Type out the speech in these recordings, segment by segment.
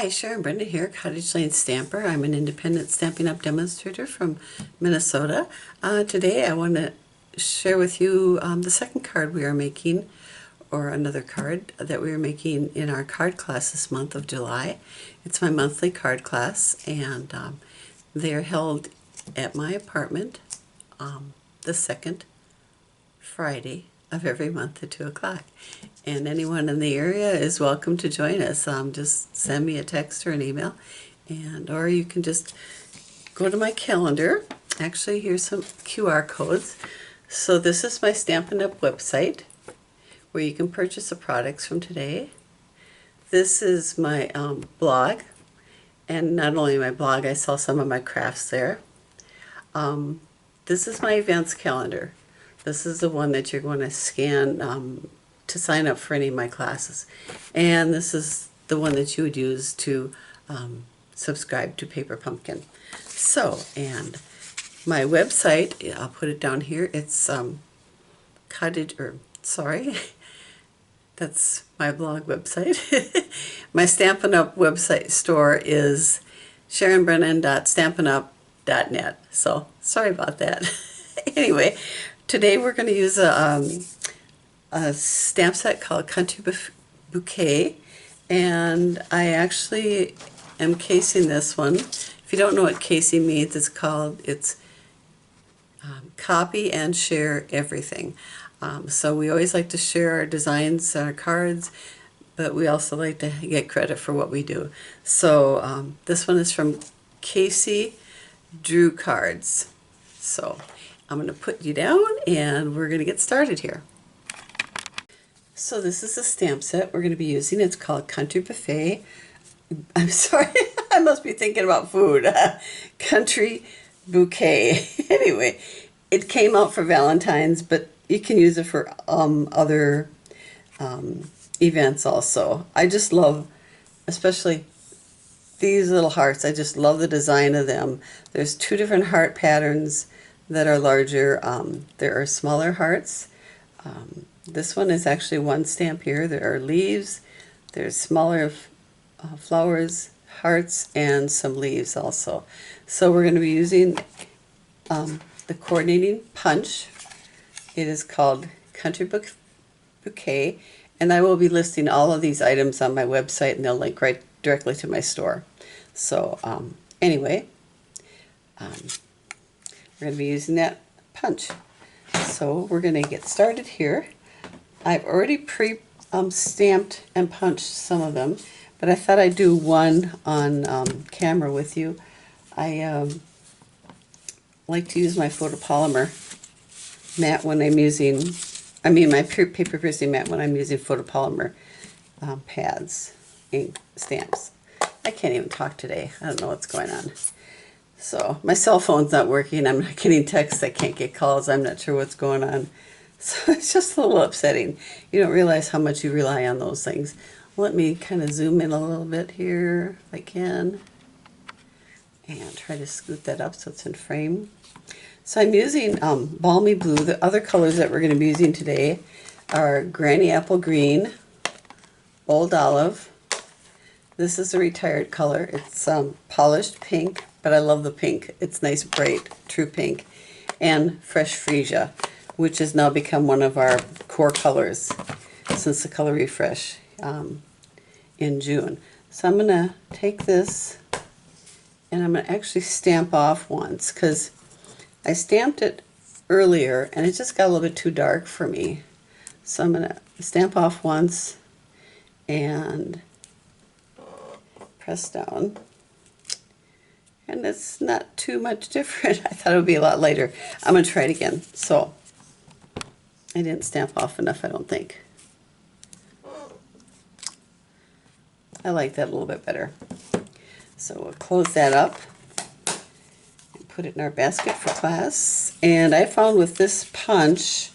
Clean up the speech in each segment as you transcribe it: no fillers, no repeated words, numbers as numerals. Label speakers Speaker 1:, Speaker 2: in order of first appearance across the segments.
Speaker 1: Hi, Sharon, Brennan here, Cottage Lane Stamper. I'm an independent Stampin' Up! Demonstrator from Minnesota. Today I want to share with you the second card we are making, or another card that we are making in our card class this month of July. It's my monthly card class, and they are held at my apartment the second Friday of every month at 2 o'clock. And anyone in the area is welcome to join us. Just send me a text or an email, or you can just go to my calendar. Actually, here's some QR codes. So this is my Stampin' Up! Website, where you can purchase the products from today. This is my blog, and not only my blog, I sell some of my crafts there. This is my events calendar. This is the one that you're going to scan to sign up for any of my classes. And this is the one that you would use to subscribe to Paper Pumpkin. So, and my website, I'll put it down here, it's that's my blog website. My Stampin' Up! Website store is sharonbrennan.stampinup.net. So, sorry about that. Anyway, today we're going to use a stamp set called Country Bouquet, and I actually am casing this one. If you don't know what casing means, it's copy and share everything. So we always like to share our designs and our cards, but we also like to get credit for what we do. So this one is from Casey Drew Cards. So I'm going to put you down and we're going to get started here. So this is a stamp set we're going to be using. It's called Country Buffet. I'm sorry, I must be thinking about food. Country Bouquet. Anyway, it came out for Valentines, but you can use it for other events also. I just love, especially these little hearts, I just love the design of them. There's two different heart patterns that are larger. There are smaller hearts. This one is actually one stamp here. There are leaves, there's smaller flowers, hearts, and some leaves also. So we're going to be using the coordinating punch. It is called Country Bouquet, and I will be listing all of these items on my website, and they'll link right directly to my store. So anyway, we're going to be using that punch. So we're going to get started here. I've already stamped and punched some of them, but I thought I'd do one on camera with you. I like to use my photopolymer mat when I'm using, my paper piercing mat when I'm using photopolymer pads, ink, stamps. I can't even talk today. I don't know what's going on. So my cell phone's not working. I'm not getting texts. I can't get calls. I'm not sure what's going on. So it's just a little upsetting. You don't realize how much you rely on those things. Let me kind of zoom in a little bit here if I can, and try to scoot that up so it's in frame. So I'm using Balmy Blue. The other colors that we're going to be using today are Granny Apple Green, Old Olive. This is a retired color. It's polished pink, but I love the pink. It's nice, bright, true pink. And Fresh Freesia, which has now become one of our core colors since the color refresh in June. So I'm going to take this and I'm going to actually stamp off once, because I stamped it earlier and it just got a little bit too dark for me. So I'm going to stamp off once and press down. And it's not too much different. I thought it would be a lot lighter. I'm going to try it again. So I didn't stamp off enough, I don't think. I like that a little bit better. So we'll close that up and put it in our basket for class. And I found with this punch,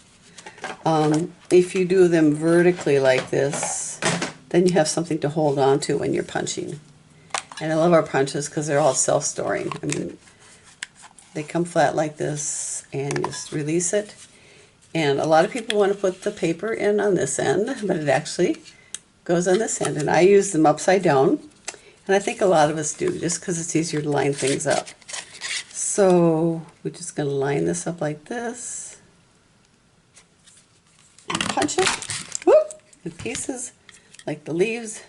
Speaker 1: if you do them vertically like this, then you have something to hold on to when you're punching. And I love our punches because they're all self-storing. I mean, they come flat like this, and you just release it. And a lot of people want to put the paper in on this end, but it actually goes on this end. And I use them upside down. And I think a lot of us do, just because it's easier to line things up. So we're just going to line this up like this. And punch it, whoop, in pieces, like the leaves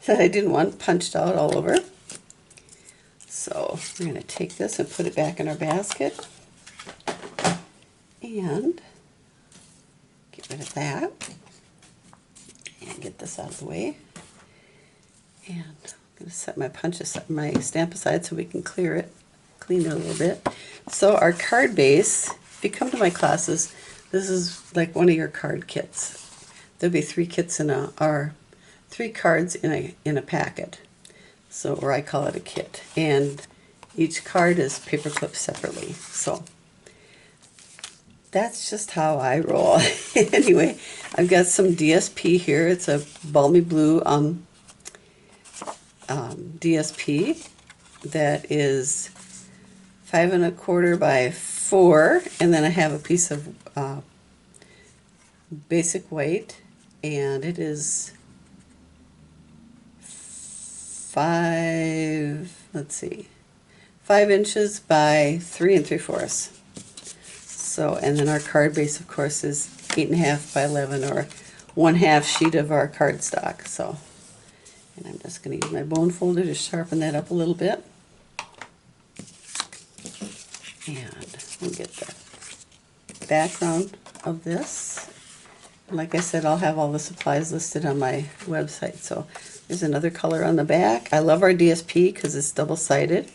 Speaker 1: that I didn't want punched out all over. So we're going to take this and put it back in our basket. And get rid of that. And get this out of the way. And I'm going to set my stamp aside so we can clean it a little bit. So our card base, if you come to my classes, this is like one of your card kits. There'll be 3 kits or 3 cards in a packet. So, or I call it a kit. And each card is paper clipped separately. So that's just how I roll. Anyway, I've got some DSP here. It's a balmy blue DSP that is 5 1/4 by 4, and then I have a piece of basic white, and it is 5 inches by 3 3/4. So, and then our card base, of course, is 8 1/2 by 11, or 1/2 sheet of our cardstock. So, and I'm just going to use my bone folder to sharpen that up a little bit. And we'll get the background of this. Like I said, I'll have all the supplies listed on my website. So there's another color on the back. I love our DSP because it's double-sided,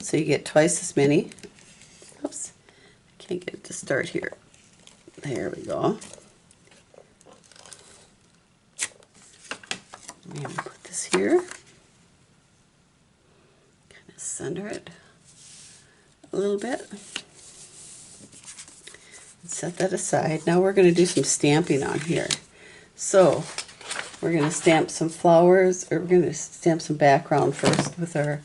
Speaker 1: so you get twice as many. Oops, I can't get it to start here. There we go. Maybe put this here. Kind of center it a little bit. Set that aside. Now we're going to do some stamping on here. So we're going to stamp some flowers, or we're going to stamp some background first with our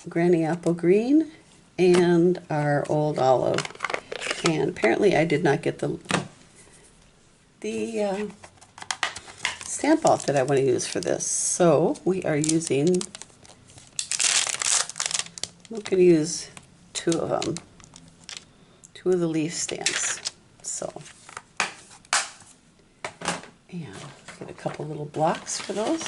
Speaker 1: Granny Apple Green and our Old Olive. And apparently I did not get the stamp out that I want to use for this. So we are using, we're going to use 2 of them, 2 of the leaf stamps. So, and get a couple little blocks for those.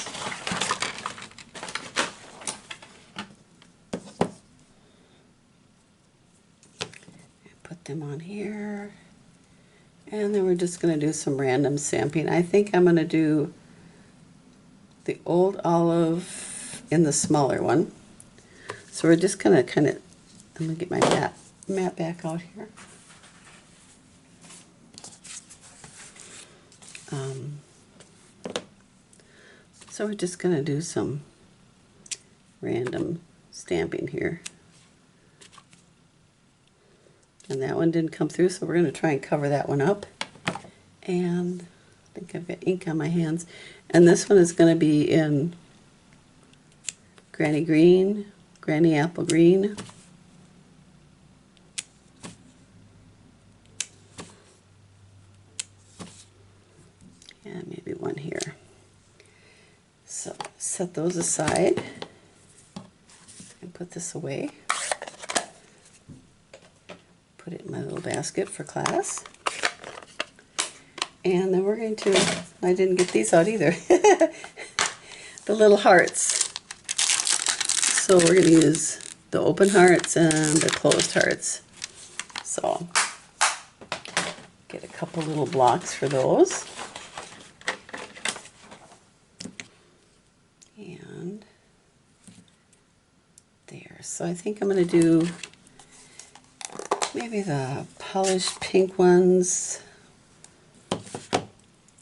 Speaker 1: And put them on here. And then we're just going to do some random stamping. I think I'm going to do the Old Olive in the smaller one. So we're just going to I'm going to get my mat back out here. So we're just going to do some random stamping here. And that one didn't come through, so we're going to try and cover that one up. And I think I've got ink on my hands. And this one is going to be in Granny Green, Granny Apple Green. And maybe one here. So set those aside and put this away. Put it in my little basket for class. And then we're going to, I didn't get these out either, the little hearts. So we're going to use the open hearts and the closed hearts. So get a couple little blocks for those. And there. So I think I'm going to do maybe the polished pink ones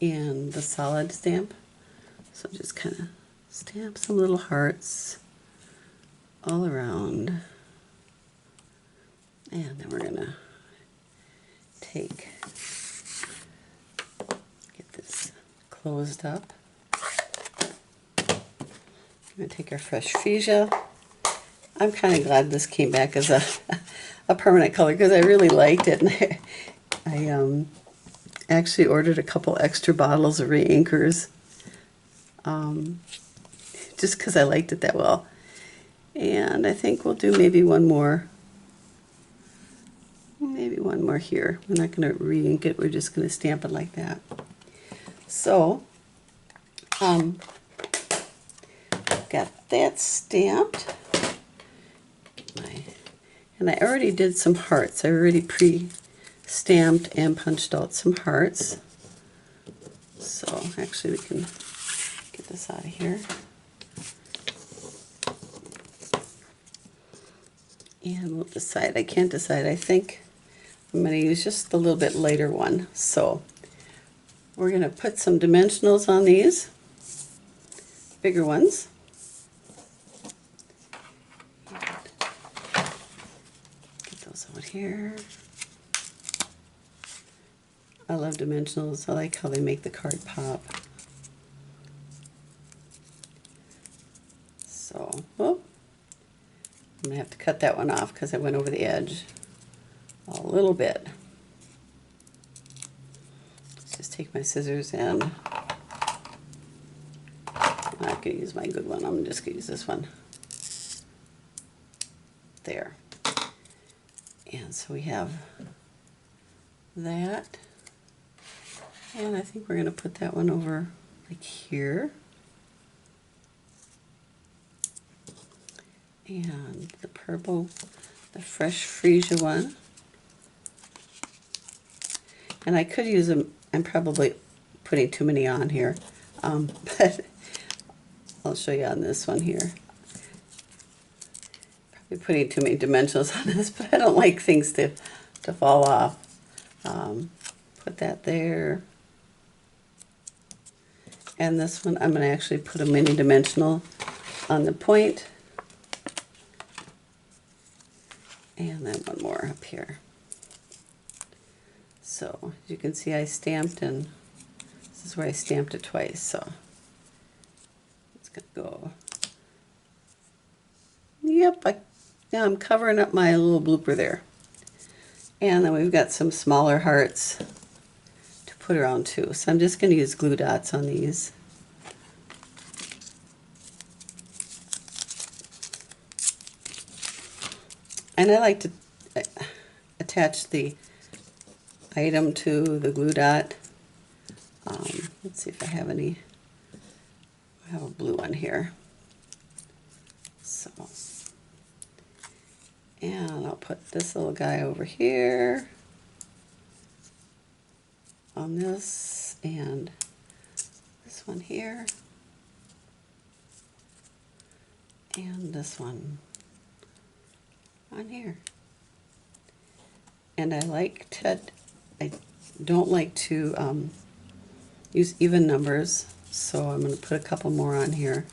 Speaker 1: in the solid stamp. So just kind of stamp some little hearts all around. And then we're going to get this closed up. I'm going to take our fresh fuchsia. I'm kind of glad this came back as a permanent color because I really liked it. And I actually ordered a couple extra bottles of re-inkers just because I liked it that well. And I think we'll do maybe one more. Maybe one more here. We're not going to re-ink it. We're just going to stamp it like that. So, got that stamped. And I already did some hearts. I already pre-stamped and punched out some hearts. So actually we can get this out of here. And we'll decide. I can't decide. I think I'm going to use just a little bit lighter one. So we're going to put some dimensionals on these, bigger ones. Get those out here. I love dimensionals. I like how they make the card pop. So, oh, I'm going to have to cut that one off because I went over the edge a little bit. Let's just take my scissors and I'm not going to use my good one. I'm just going to use this one. There. And so we have that. And I think we're going to put that one over like here. And the purple, the fresh freesia one. And I could use them. I'm probably putting too many on here, but I'll show you on this one here. Probably putting too many dimensionals on this, but I don't like things to fall off. Put that there. And this one, I'm going to actually put a mini dimensional on the point. And then one more up here. So, as you can see, I stamped, and this is where I stamped it twice, so it's going to go. Yep, now I'm covering up my little blooper there. And then we've got some smaller hearts to put around too. So I'm just going to use glue dots on these. And I like to attach the item to the glue dot. Let's see if I have any. I have a blue one here. So, and I'll put this little guy over here on this, and this one here, and this one on here. And I don't like to use even numbers, so I'm going to put a couple more on here.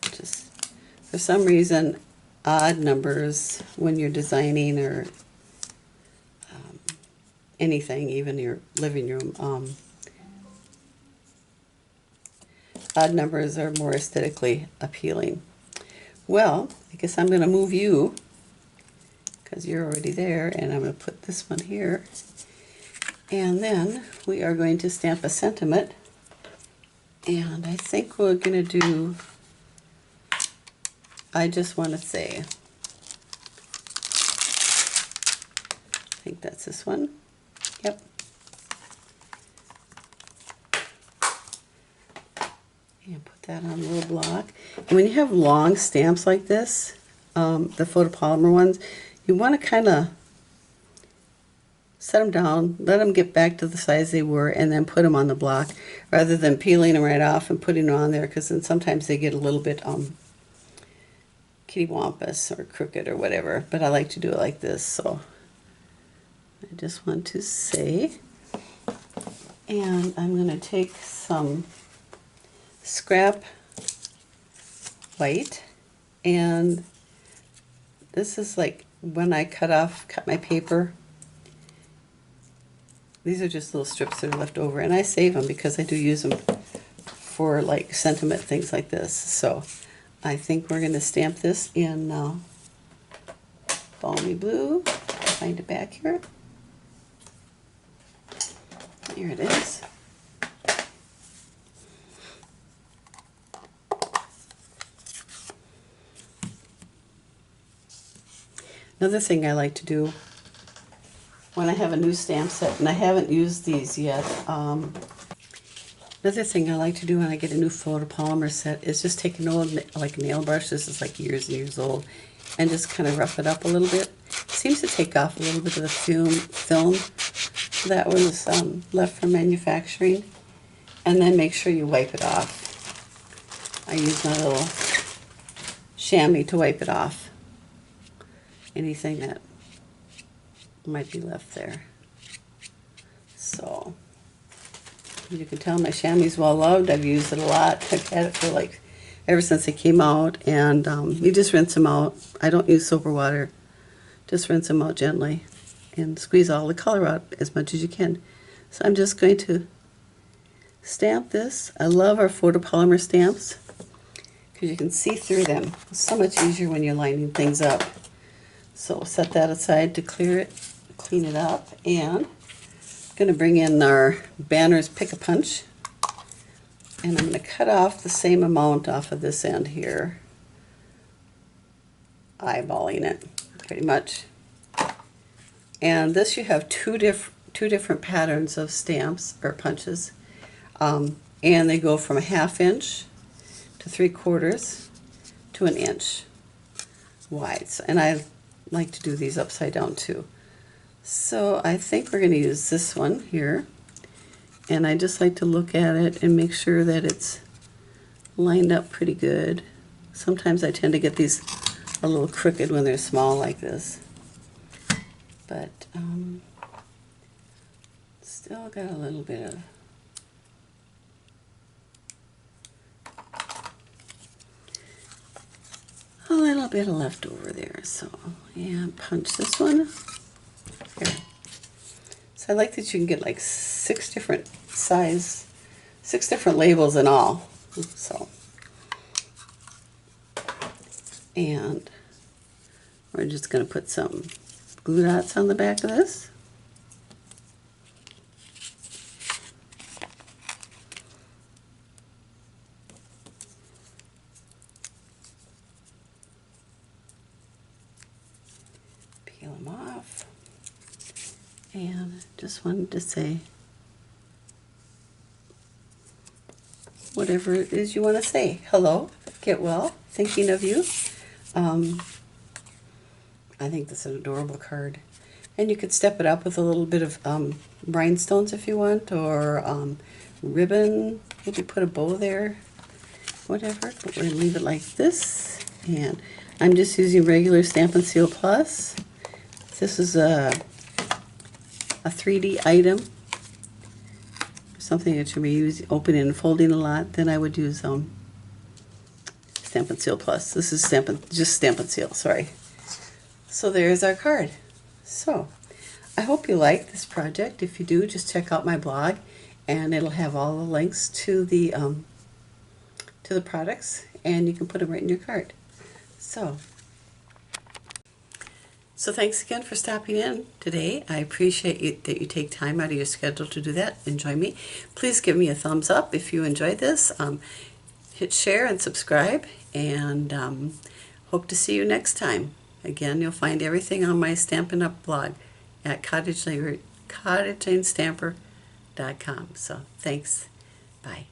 Speaker 1: Just for some reason, odd numbers when you're designing or anything, even your living room, odd numbers are more aesthetically appealing. Well, I guess I'm going to move you because you're already there, and I'm going to put this one here. And then we are going to stamp a sentiment. And I think we're going to do, I just want to say, I think that's this one. Yep. And put that on a little block. And when you have long stamps like this, the photopolymer ones, you want to kind of set them down, let them get back to the size they were, and then put them on the block, rather than peeling them right off and putting them on there, because then sometimes they get a little bit kittywampus or crooked or whatever. But I like to do it like this, so I just want to say. And I'm going to take some scrap white, and this is like when I cut my paper. These are just little strips that are left over, and I save them because I do use them for like sentiment things like this. So I think we're going to stamp this in balmy blue. Find it back here. Here it is. Another thing I like to do when I have a new stamp set, and I haven't used these yet, another thing I like to do when I get a new photopolymer set is just take an old, like, nail brush, this is like years and years old, and just kind of rough it up a little bit. It seems to take off a little bit of the film that was left from manufacturing, and then make sure you wipe it off. I use my little chamois to wipe it off. Anything that might be left there. So, you can tell my chamois is well loved. I've used it a lot. I've had it for like ever since it came out, and you just rinse them out. I don't use soap or water. Just rinse them out gently and squeeze all the color out as much as you can. So I'm just going to stamp this. I love our photopolymer stamps because you can see through them. It's so much easier when you're lining things up. So we'll set that aside to clear it, clean it up, and I'm going to bring in our Banner's Pick-a-Punch, and I'm going to cut off the same amount off of this end here, eyeballing it pretty much. And this, you have two different patterns of stamps or punches, and they go from a 1/2 inch to 3/4 to 1 inch wide. And I like to do these upside down too. So I think we're going to use this one here, and I just like to look at it and make sure that it's lined up pretty good. Sometimes I tend to get these a little crooked when they're small like this, but still got a little bit of left over there. So yeah, punch this one here. So I like that you can get like 6 different labels in all. So, and we're just going to put some glue dots on the back of this. Peel them off. And just wanted to say whatever it is you want to say. Hello, get well, thinking of you. I think this is an adorable card. And you could step it up with a little bit of rhinestones if you want, or ribbon, maybe put a bow there, whatever. But we're going to leave it like this. And I'm just using regular Stampin' Seal Plus. This is a 3D item, something that you may use opening and folding a lot, then I would use Stampin' Seal Plus. This is just Stampin' Seal, sorry. So there's our card. So I hope you like this project. If you do, just check out my blog, and it'll have all the links to the products, and you can put them right in your card. So thanks again for stopping in today. I appreciate that you take time out of your schedule to do that and join me. Please give me a thumbs up if you enjoyed this. Hit share and subscribe, and hope to see you next time. Again, you'll find everything on my Stampin' Up blog at cottagelandestamper.com. So thanks. Bye.